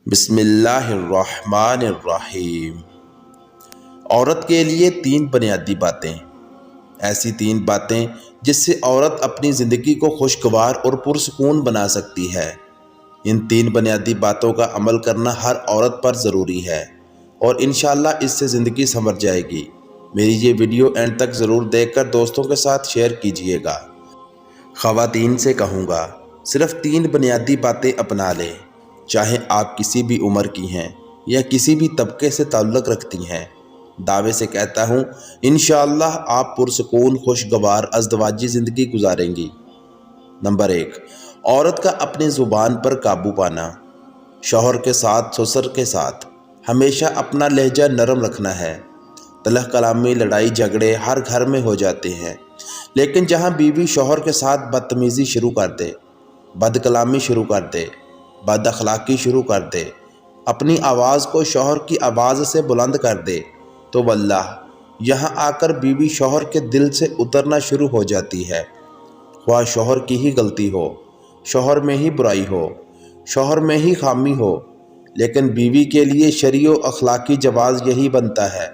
بسم اللہ الرحمن الرحیم۔ عورت کے لیے 3 بنیادی باتیں، ایسی 3 باتیں جس سے عورت اپنی زندگی کو خوشگوار اور پرسکون بنا سکتی ہے۔ ان 3 بنیادی باتوں کا عمل کرنا ہر عورت پر ضروری ہے اور انشاءاللہ اس سے زندگی سنور جائے گی۔ میری یہ ویڈیو اینڈ تک ضرور دیکھ کر دوستوں کے ساتھ شیئر کیجئے گا۔ خواتین سے کہوں گا، صرف 3 بنیادی باتیں اپنا لیں، چاہے آپ کسی بھی عمر کی ہیں یا کسی بھی طبقے سے تعلق رکھتی ہیں۔ دعوے سے کہتا ہوں انشاءاللہ آپ پرسکون خوشگوار ازدواجی زندگی گزاریں گی۔ نمبر 1، عورت کا اپنی زبان پر قابو پانا۔ شوہر کے ساتھ، سسر کے ساتھ ہمیشہ اپنا لہجہ نرم رکھنا ہے۔ تلخ کلامی، لڑائی جھگڑے ہر گھر میں ہو جاتے ہیں، لیکن جہاں بیوی شوہر کے ساتھ بدتمیزی شروع کر دے، بد کلامی شروع کر دے، بد اخلاقی شروع کر دے، اپنی آواز کو شوہر کی آواز سے بلند کر دے، تو واللہ یہاں آ کر بیوی شوہر کے دل سے اترنا شروع ہو جاتی ہے۔ خواہ شوہر کی ہی غلطی ہو، شوہر میں ہی برائی ہو، شوہر میں ہی خامی ہو، لیکن بیوی کے لیے شرعی و اخلاقی جواز یہی بنتا ہے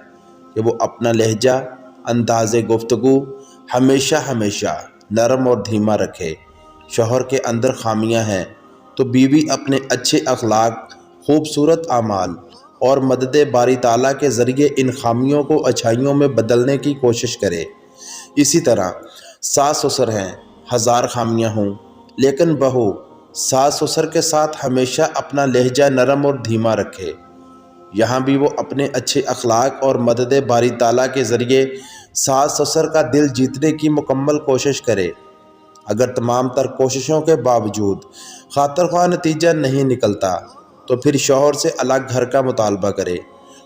کہ وہ اپنا لہجہ، انداز گفتگو ہمیشہ نرم اور دھیما رکھے۔ شوہر کے اندر خامیاں ہیں تو بیوی اپنے اچھے اخلاق، خوبصورت اعمال اور مدد باری تعالیٰ کے ذریعے ان خامیوں کو اچھائیوں میں بدلنے کی کوشش کرے۔ اسی طرح ساس سسر ہیں، 1000 خامیاں ہوں، لیکن بہو ساس سسر کے ساتھ ہمیشہ اپنا لہجہ نرم اور دھیما رکھے۔ یہاں بھی وہ اپنے اچھے اخلاق اور مدد باری تعالیٰ کے ذریعے ساس سسر کا دل جیتنے کی مکمل کوشش کرے۔ اگر تمام تر کوششوں کے باوجود خاطر خواہ نتیجہ نہیں نکلتا تو پھر شوہر سے الگ گھر کا مطالبہ کرے،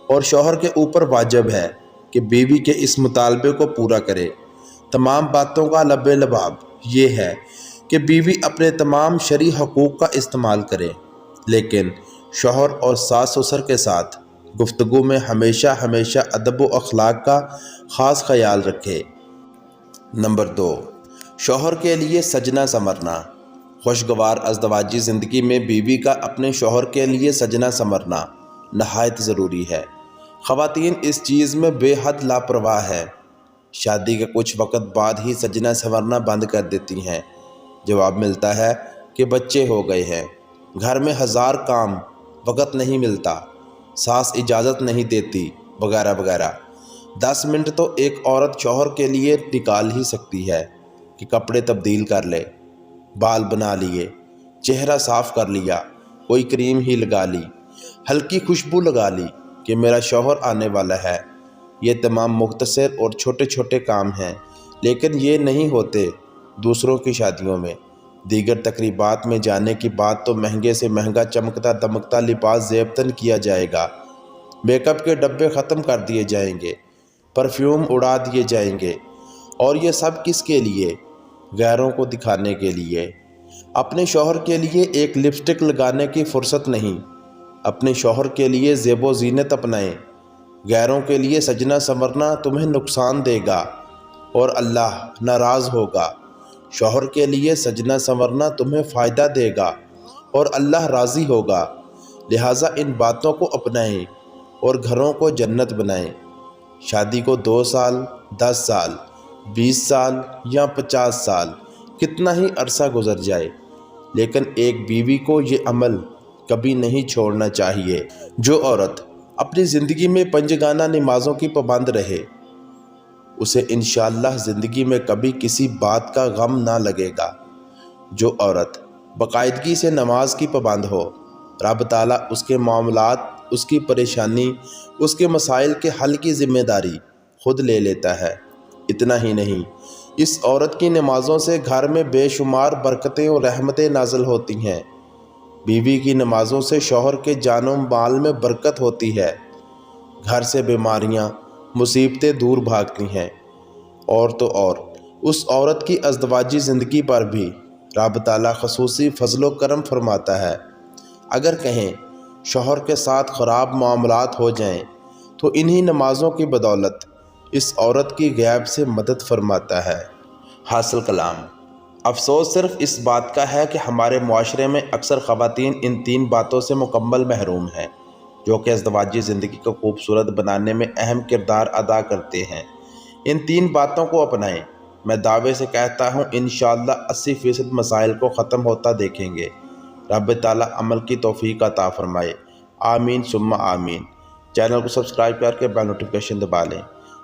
اور شوہر کے اوپر واجب ہے کہ بیوی کے اس مطالبے کو پورا کرے۔ تمام باتوں کا لب لباب یہ ہے کہ بیوی اپنے تمام شرعی حقوق کا استعمال کرے، لیکن شوہر اور ساس سسر کے ساتھ گفتگو میں ہمیشہ ادب و اخلاق کا خاص خیال رکھے۔ نمبر 2، شوہر کے لیے سجنا سنورنا۔ خوشگوار ازدواجی زندگی میں بیوی کا اپنے شوہر کے لیے سجنا سنورنا نہایت ضروری ہے۔ خواتین اس چیز میں بے حد لاپرواہ ہیں، شادی کے کچھ وقت بعد ہی سجنا سنورنا بند کر دیتی ہیں۔ جواب ملتا ہے کہ بچے ہو گئے ہیں، گھر میں 1000 کام، وقت نہیں ملتا، ساس اجازت نہیں دیتی، وغیرہ وغیرہ۔ 10 منٹ تو ایک عورت شوہر کے لیے نکال ہی سکتی ہے کہ کپڑے تبدیل کر لے، بال بنا لیے، چہرہ صاف کر لیا، کوئی کریم ہی لگا لی، ہلکی خوشبو لگا لی کہ میرا شوہر آنے والا ہے۔ یہ تمام مختصر اور چھوٹے کام ہیں، لیکن یہ نہیں ہوتے دوسروں کی شادیوں میں۔ دیگر تقریبات میں جانے کی بات تو مہنگے سے مہنگا چمکتا دمکتا لباس زیبتن کیا جائے گا، میک اپ کے ڈبے ختم کر دیے جائیں گے، پرفیوم اڑا دیے جائیں گے، اور یہ سب کس کے لیے؟ غیروں کو دکھانے کے لیے۔ اپنے شوہر کے لیے ایک لپسٹک لگانے کی فرصت نہیں، اپنے شوہر کے لیے زیب و زینت اپنائیں۔ غیروں کے لیے سجنا سنورنا تمہیں نقصان دے گا اور اللہ ناراض ہوگا، شوہر کے لیے سجنا سنورنا تمہیں فائدہ دے گا اور اللہ راضی ہوگا۔ لہٰذا ان باتوں کو اپنائیں اور گھروں کو جنت بنائیں۔ شادی کو 2 سال، 10 سال، 20 سال یا 50 سال کتنا ہی عرصہ گزر جائے، لیکن ایک بیوی کو یہ عمل کبھی نہیں چھوڑنا چاہیے۔ جو عورت اپنی زندگی میں 5 گانہ نمازوں کی پابند رہے، اسے انشاءاللہ زندگی میں کبھی کسی بات کا غم نہ لگے گا۔ جو عورت باقاعدگی سے نماز کی پابند ہو، رب تعالیٰ اس کے معاملات، اس کی پریشانی، اس کے مسائل کے حل کی ذمہ داری خود لے لیتا ہے۔ اتنا ہی نہیں، اس عورت کی نمازوں سے گھر میں بے شمار برکتیں اور رحمتیں نازل ہوتی ہیں۔ بیوی کی نمازوں سے شوہر کے جان و مال میں برکت ہوتی ہے، گھر سے بیماریاں، مصیبتیں دور بھاگتی ہیں، اور تو اور اس عورت کی ازدواجی زندگی پر بھی رب تعالیٰ خصوصی فضل و کرم فرماتا ہے۔ اگر کہیں شوہر کے ساتھ خراب معاملات ہو جائیں تو انہی نمازوں کی بدولت اس عورت کی غیب سے مدد فرماتا ہے۔ حاصل کلام، افسوس صرف اس بات کا ہے کہ ہمارے معاشرے میں اکثر خواتین ان 3 باتوں سے مکمل محروم ہیں، جو کہ ازدواجی زندگی کو خوبصورت بنانے میں اہم کردار ادا کرتے ہیں۔ ان 3 باتوں کو اپنائیں۔ میں دعوے سے کہتا ہوں انشاءاللہ 80% مسائل کو ختم ہوتا دیکھیں گے۔ رب تعالیٰ عمل کی توفیق عطا فرمائے۔ آمین ثم آمین۔ چینل کو سبسکرائب کر کے بیل نوٹیفیکیشن دبا لیں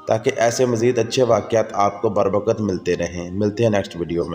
تاکہ ایسے مزید اچھے واقعات آپ کو بر وقت ملتے رہیں۔ ملتے ہیں نیکسٹ ویڈیو میں۔